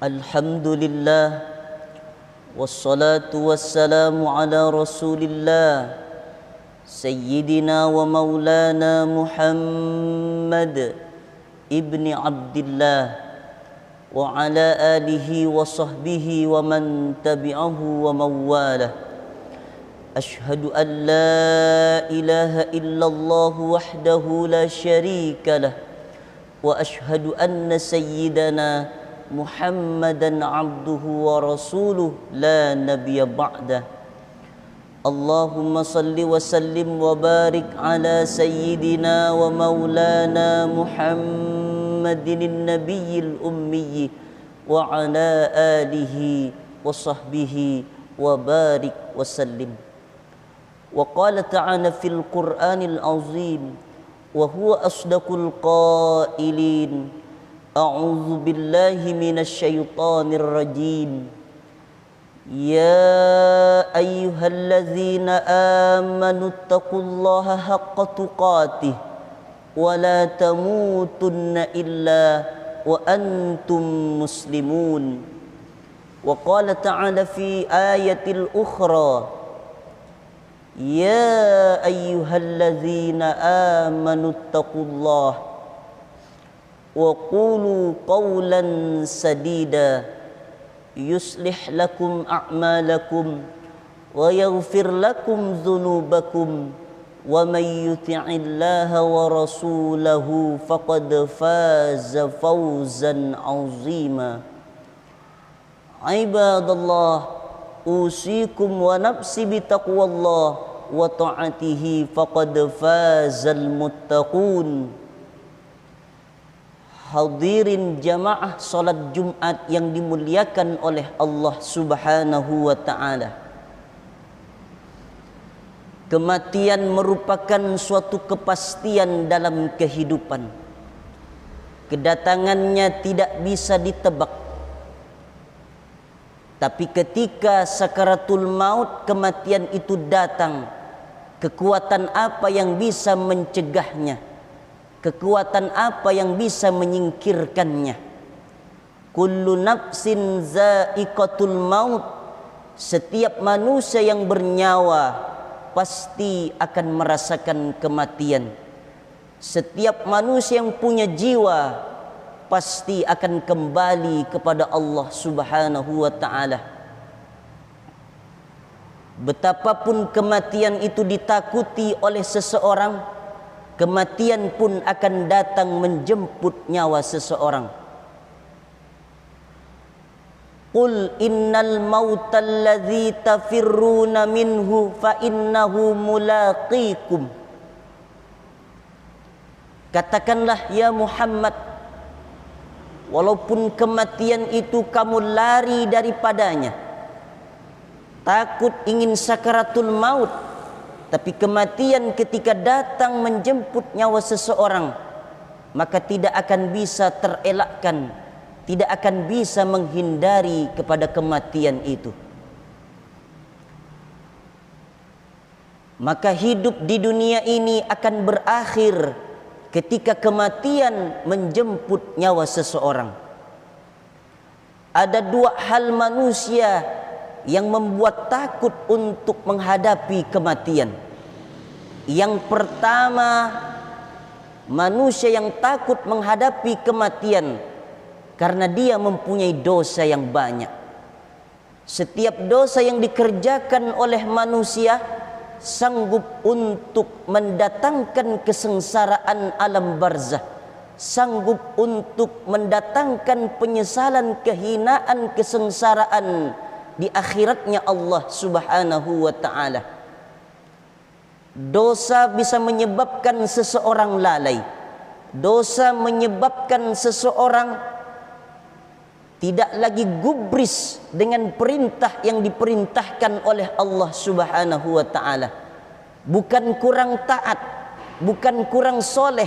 Alhamdulillah, wassalatu wassalamu ala rasulillah Sayyidina wa maulana Muhammad ibni Abdillah wa ala alihi wa sahbihi wa man tabi'ahu wa mawalah. Ashhadu an la ilaha illallah wahdahu la syarika lah wa ashhadu anna sayyidana Muhammadan abduhu wa rasuluh la nabiyya ba'dah. Allahumma salli wa sallim wa barik ala sayyidina wa maulana Muhammadin nabiyil ummi wa ala alihi wa sahbihi wa barik wa sallim. Wa qala ta'ala fil Qur'anil azim wa huwa asdaqul qailin. A'udzu billahi minasy syaithanir rajim. Ya ayyuhalladzina amanu taqullaha haqqa tuqatih wa la tamutunna illa wa antum muslimun. Wa qala ta'ala fi ayatil ukhra. Ya ayyuhalladzina amanu taqullaha wa qulu qawlan sadida yuslih lakum a'malakum wa yaghfir lakum dhunubakum wa may yuti'illaha wa rasulahu faqad faza fawzan 'azima. Ibadallah, usikum wa nafsi bitaqwallah wa ta'atihi faqad fazal muttaqun. Hadirin jamaah salat Jumat yang dimuliakan oleh Allah Subhanahu wa taala. Kematian merupakan suatu kepastian dalam kehidupan. Kedatangannya tidak bisa ditebak. Tapi ketika sakaratul maut, kematian itu datang, kekuatan apa yang bisa mencegahnya? Kekuatan apa yang bisa menyingkirkannya? Kullu nafsin za'iqatul maut. Setiap manusia yang bernyawa pasti akan merasakan kematian. Setiap manusia yang punya jiwa pasti akan kembali kepada Allah Subhanahu wa ta'ala. Betapapun kematian itu ditakuti oleh seseorang, kematian pun akan datang menjemput nyawa seseorang. Qul innal mautal ladzi tafirruna minhu fa innahu mulaqikum. Katakanlah ya Muhammad, walaupun kematian itu kamu lari daripadanya, takut ingin sakaratul maut, tapi kematian ketika datang menjemput nyawa seseorang, maka tidak akan bisa terelakkan, tidak akan bisa menghindari kepada kematian itu. Maka hidup di dunia ini akan berakhir ketika kematian menjemput nyawa seseorang. Ada dua hal manusia yang membuat takut untuk menghadapi kematian. Yang pertama, manusia yang takut menghadapi kematian karena dia mempunyai dosa yang banyak. Setiap dosa yang dikerjakan oleh manusia sanggup untuk mendatangkan kesengsaraan alam barzah, sanggup untuk mendatangkan penyesalan, kehinaan, kesengsaraan di akhiratnya Allah Subhanahu wa ta'ala. Dosa bisa menyebabkan seseorang lalai. Dosa menyebabkan seseorang tidak lagi gubris dengan perintah yang diperintahkan oleh Allah Subhanahu wa ta'ala. Bukan kurang taat, bukan kurang soleh,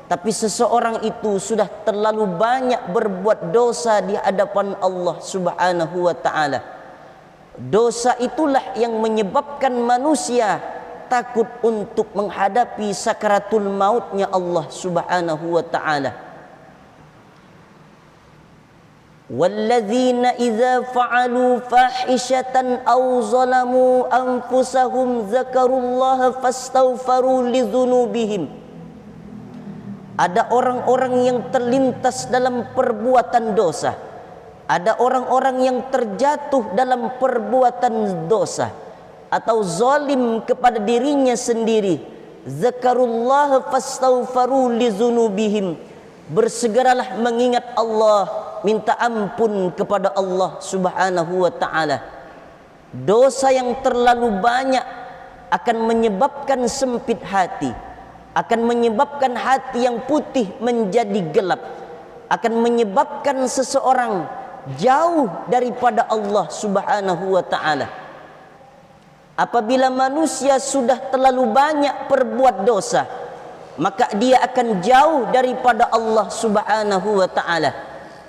tapi seseorang itu sudah terlalu banyak berbuat dosa di hadapan Allah Subhanahu wa ta'ala. Dosa itulah yang menyebabkan manusia takut untuk menghadapi sakaratul mautnya Allah Subhanahu wa ta'ala. walladzina idza fa'alu fahishatan aw zalamu anfusahum dzakarullaha fastaghfaru lidzunubihim. Ada orang-orang yang terlintas dalam perbuatan dosa. Ada orang-orang yang terjatuh dalam perbuatan dosa atau zalim kepada dirinya sendiri. Zakarullah fastaghfaru lidzunubihim. Bersegeralah mengingat Allah, minta ampun kepada Allah Subhanahu wa taala. Dosa yang terlalu banyak akan menyebabkan sempit hati, akan menyebabkan hati yang putih menjadi gelap, akan menyebabkan seseorang jauh daripada Allah Subhanahu wa taala. Apabila manusia sudah terlalu banyak perbuat dosa, maka dia akan jauh daripada Allah Subhanahu wa taala.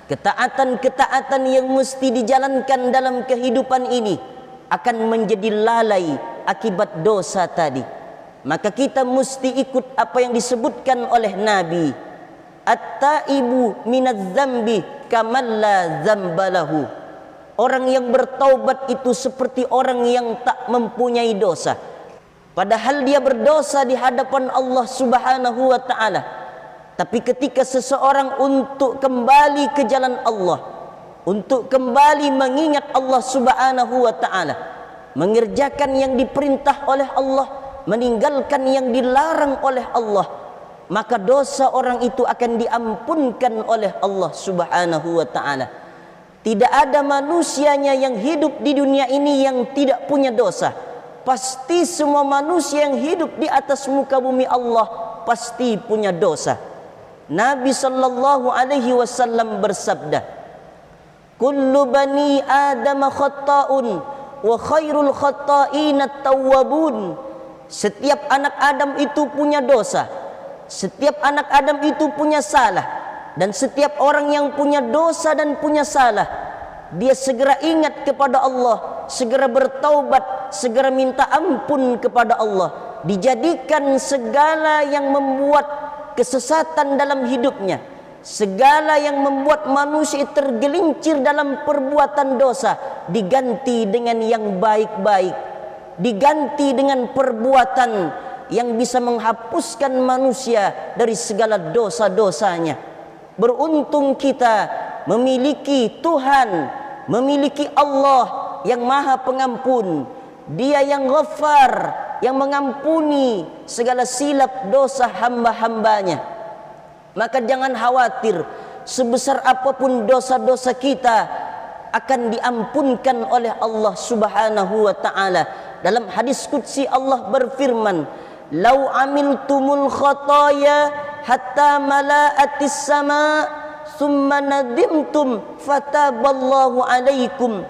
Ketaatan-ketaatan yang mesti dijalankan dalam kehidupan ini akan menjadi lalai akibat dosa tadi. Maka kita mesti ikut apa yang disebutkan oleh Nabi, at-taibu minadz-dzambi kaman la dzambalahu. Orang yang bertaubat itu seperti orang yang tak mempunyai dosa, padahal dia berdosa di hadapan Allah Subhanahu wa taala. Tapi ketika seseorang untuk kembali ke jalan Allah, untuk kembali mengingat Allah Subhanahu wa taala, mengerjakan yang diperintah oleh Allah, meninggalkan yang dilarang oleh Allah, maka dosa orang itu akan diampunkan oleh Allah Subhanahu wa taala. Tidak ada manusianya yang hidup di dunia ini yang tidak punya dosa. Pasti semua manusia yang hidup di atas muka bumi Allah pasti punya dosa. Nabi sallallahu alaihi wasallam bersabda, "Kullu bani Adam khata'un wa khairul khata'in at-tawwabun." Setiap anak Adam itu punya dosa. Setiap anak Adam itu punya salah, dan setiap orang yang punya dosa dan punya salah, dia segera ingat kepada Allah, segera bertaubat, segera minta ampun kepada Allah. Dijadikan segala yang membuat kesesatan dalam hidupnya, segala yang membuat manusia tergelincir dalam perbuatan dosa, diganti dengan yang baik-baik, diganti dengan perbuatan yang bisa menghapuskan manusia dari segala dosa-dosanya. Beruntung kita memiliki Tuhan, memiliki Allah yang Maha Pengampun. Dia yang Ghaffar, yang mengampuni segala silap dosa hamba-hambanya. Maka jangan khawatir, sebesar apapun dosa-dosa kita akan diampunkan oleh Allah Subhanahu wa taala. Dalam hadis qudsi Allah berfirman, "Lau amiltumul khataya hatta mala'atis sama summa nadimtum fataballahu alaikum."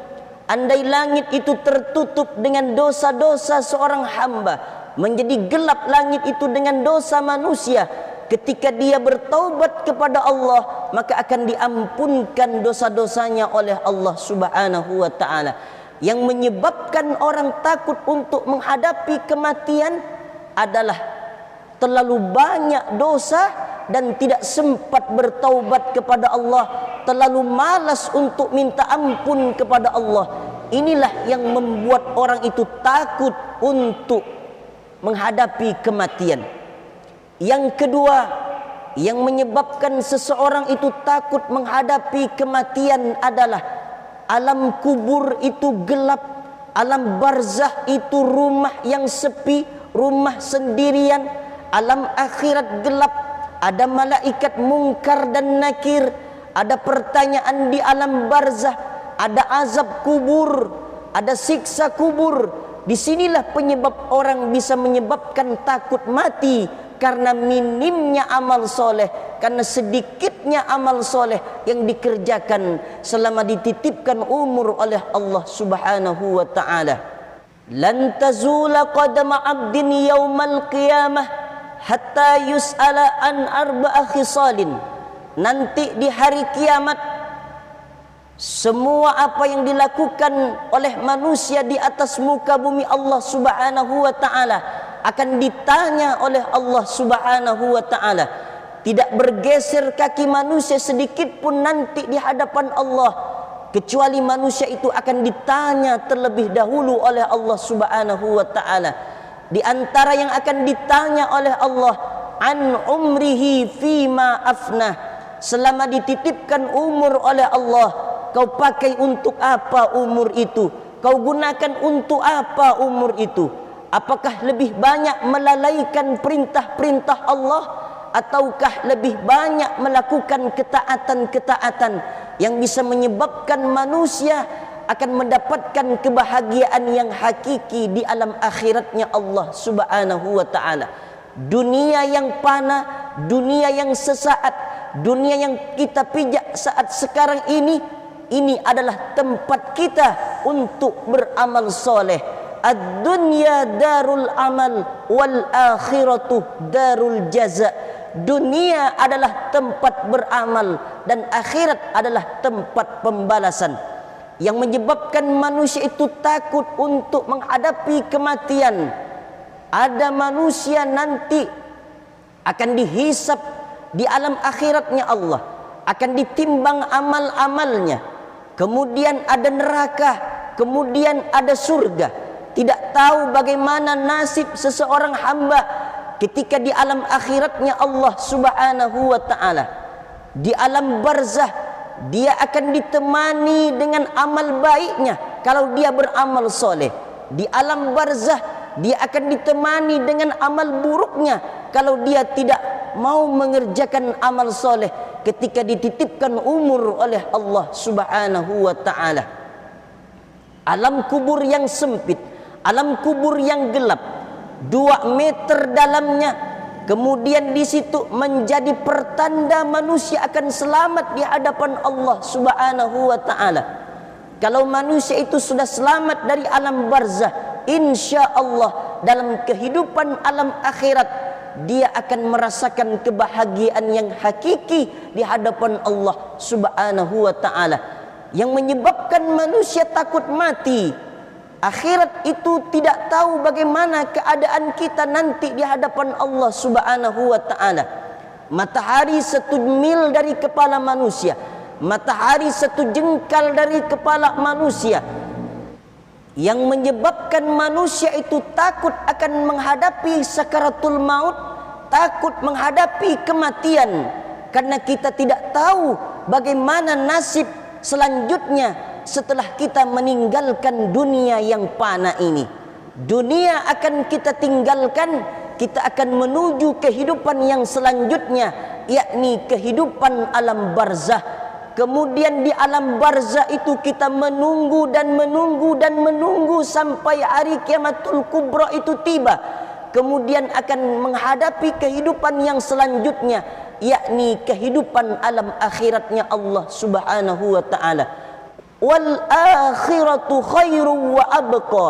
Andai langit itu tertutup dengan dosa-dosa seorang hamba, menjadi gelap langit itu dengan dosa manusia, ketika dia bertaubat kepada Allah, maka akan diampunkan dosa-dosanya oleh Allah Subhanahu wa taala. Yang menyebabkan orang takut untuk menghadapi kematian adalah terlalu banyak dosa dan tidak sempat bertaubat kepada Allah, terlalu malas untuk minta ampun kepada Allah. Inilah yang membuat orang itu takut untuk menghadapi kematian. Yang kedua, yang menyebabkan seseorang itu takut menghadapi kematian adalah alam kubur itu gelap, alam barzah itu rumah yang sepi, rumah sendirian, alam akhirat gelap, ada malaikat mungkar dan nakir, ada pertanyaan di alam barzah, ada azab kubur, ada siksa kubur. Disinilah penyebab orang bisa menyebabkan takut mati, karena minimnya amal soleh, karena sedikitnya amal soleh yang dikerjakan selama dititipkan umur oleh Allah Subhanahu wa ta'ala. Lan tazula qadama abdin yaumal qiyamah hatta yus'ala an arba'a khisalin. Nanti di hari kiamat, semua apa yang dilakukan oleh manusia di atas muka bumi Allah Subhanahu wa ta'ala akan ditanya oleh Allah Subhanahu wa ta'ala. Tidak bergeser kaki manusia sedikit pun nanti di hadapan Allah, kecuali manusia itu akan ditanya terlebih dahulu oleh Allah Subhanahu wa taala. Di antara yang akan ditanya oleh Allah, an umrihi fima afnah, selama dititipkan umur oleh Allah, kau pakai untuk apa umur itu? Kau gunakan untuk apa umur itu? Apakah lebih banyak melalaikan perintah-perintah Allah, ataukah lebih banyak melakukan ketaatan-ketaatan yang bisa menyebabkan manusia akan mendapatkan kebahagiaan yang hakiki di alam akhiratnya Allah Subhanahu wa taala. Dunia yang fana, dunia yang sesaat, dunia yang kita pijak saat sekarang ini adalah tempat kita untuk beramal soleh. Ad-dunya darul amal wal akhiratu darul jaza. Dunia adalah tempat beramal dan akhirat adalah tempat pembalasan. Yang menyebabkan manusia itu takut untuk menghadapi kematian. Ada manusia nanti akan dihisap di alam akhiratnya Allah, akan ditimbang amal-amalnya. Kemudian ada neraka, kemudian ada surga. Tidak tahu bagaimana nasib seseorang hamba ketika di alam akhiratnya Allah Subhanahu wa taala. Di alam barzah dia akan ditemani dengan amal baiknya kalau dia beramal soleh. Di alam barzah dia akan ditemani dengan amal buruknya kalau dia tidak mau mengerjakan amal soleh ketika dititipkan umur oleh Allah Subhanahu wa taala. Alam kubur yang sempit, alam kubur yang gelap, 2 meter dalamnya, kemudian di situ menjadi pertanda manusia akan selamat di hadapan Allah Subhanahu wa taala. Kalau manusia itu sudah selamat dari alam barzah, insya Allah dalam kehidupan alam akhirat dia akan merasakan kebahagiaan yang hakiki di hadapan Allah Subhanahu wa taala. Yang menyebabkan manusia takut mati, akhirat itu tidak tahu bagaimana keadaan kita nanti di hadapan Allah Subhanahu wa taala. Matahari 1 mil dari kepala manusia, matahari 1 jengkal dari kepala manusia. Yang menyebabkan manusia itu takut akan menghadapi sakaratul maut, takut menghadapi kematian, karena kita tidak tahu bagaimana nasib selanjutnya setelah kita meninggalkan dunia yang fana ini. Dunia akan kita tinggalkan, kita akan menuju kehidupan yang selanjutnya, yakni kehidupan alam barzah. Kemudian di alam barzah itu kita menunggu dan menunggu dan menunggu sampai hari kiamatul kubra itu tiba. Kemudian akan menghadapi kehidupan yang selanjutnya, yakni kehidupan alam akhiratnya Allah Subhanahu wa taala. Wal akhiratu khairu wa abqa.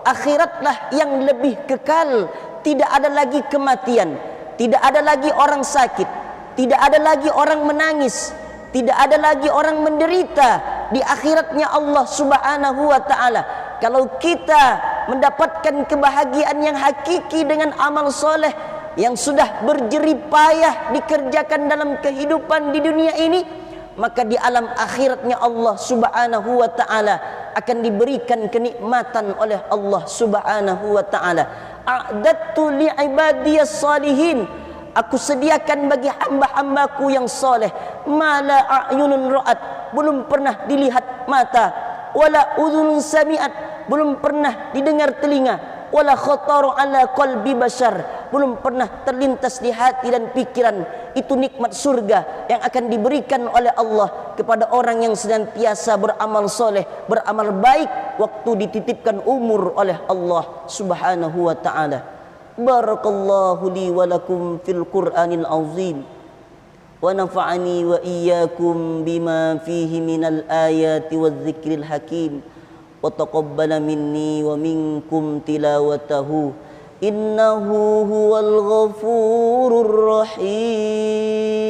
Akhiratlah yang lebih kekal, tidak ada lagi kematian, tidak ada lagi orang sakit, tidak ada lagi orang menangis, tidak ada lagi orang menderita di akhiratnya Allah Subhanahu wa taala. Kalau kita mendapatkan kebahagiaan yang hakiki dengan amal soleh yang sudah berjerih payah dikerjakan dalam kehidupan di dunia ini, maka di alam akhiratnya Allah Subhanahu wa taala akan diberikan kenikmatan oleh Allah Subhanahu wa taala. A'dattu li ibadiyas salihin, aku sediakan bagi hamba-hambaku yang soleh, mala a'yunun ra'at, belum pernah dilihat mata, wala udhunun sami'at, belum pernah didengar telinga, wala khataru ala qalbi bashar, belum pernah terlintas di hati dan pikiran. Itu nikmat surga yang akan diberikan oleh Allah kepada orang yang senantiasa beramal soleh, beramal baik waktu dititipkan umur oleh Allah Subhanahu wa ta'ala. Barakallahu li wa lakum fil Qur'anil azim, wa nafa'ani wa iyyakum bima fihi minal ayati wadh dzikril hakim, wa taqabbala minni wa minkum tilawatahu innahu huwal ghafurur rahim.